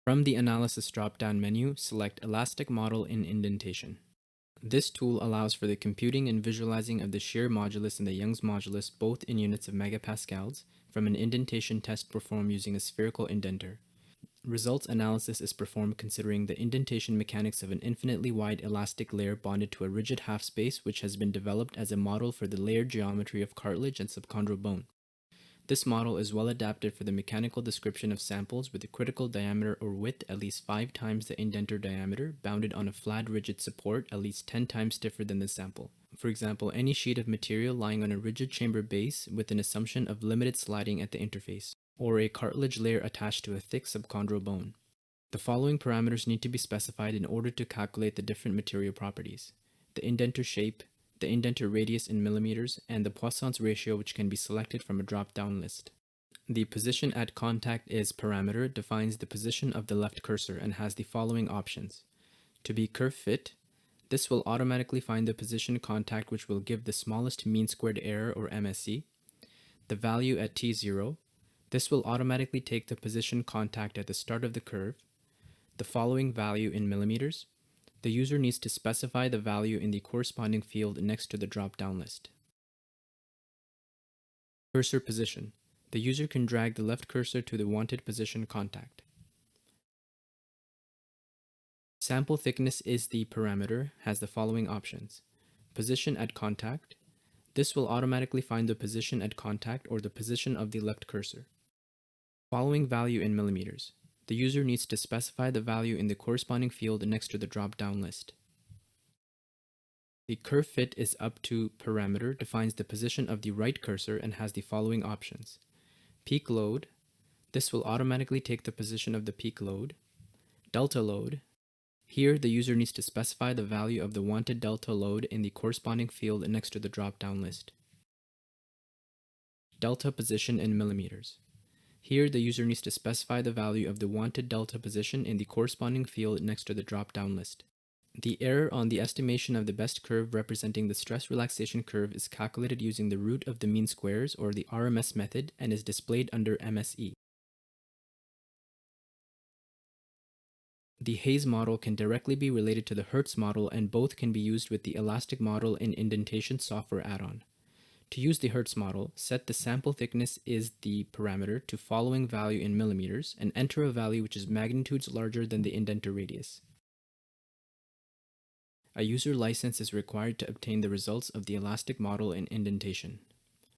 From the Analysis drop-down menu, select Elastic Model in Indentation. This tool allows for the computing and visualizing of the shear modulus and the Young's modulus both in units of megapascals from an indentation test performed using a spherical indenter. Results analysis is performed considering the indentation mechanics of an infinitely wide elastic layer bonded to a rigid half space which has been developed as a model for the layered geometry of cartilage and subchondral bone. This model is well adapted for the mechanical description of samples with a critical diameter or width at least 5 times the indenter diameter, bounded on a flat rigid support at least 10 times stiffer than the sample. For example, any sheet of material lying on a rigid chamber base with an assumption of limited sliding at the interface, or a cartilage layer attached to a thick subchondral bone. The following parameters need to be specified in order to calculate the different material properties: the indenter shape, the indenter radius in millimeters, and the Poisson's ratio, which can be selected from a drop-down list. The position at contact is parameter defines the position of the left cursor and has the following options. To be curve fit, this will automatically find the position contact, which will give the smallest mean squared error or MSE. The value at t0, this will automatically take the position contact at the start of the curve. The following value in millimeters. The user needs to specify the value in the corresponding field next to the drop-down list. Cursor position. The user can drag the left cursor to the wanted position contact. Sample thickness is the parameter, has the following options. Position at contact. This will automatically find the position at contact or the position of the left cursor. Following value in millimeters. The user needs to specify the value in the corresponding field next to the drop-down list. The curve fit is up to parameter defines the position of the right cursor and has the following options. Peak load. This will automatically take the position of the peak load. Delta load. Here, the user needs to specify the value of the wanted delta load in the corresponding field next to the drop-down list. Delta position in millimeters. Here, the user needs to specify the value of the wanted delta position in the corresponding field next to the drop-down list. The error on the estimation of the best curve representing the stress relaxation curve is calculated using the root of the mean squares or the RMS method and is displayed under MSE. The Hayes model can directly be related to the Hertz model, and both can be used with the Elastic Model in Indentation software add-on. To use the Hertz model, set the sample thickness is the parameter to following value in millimeters and enter a value which is magnitudes larger than the indenter radius. A user license is required to obtain the results of the Elastic Model in Indentation.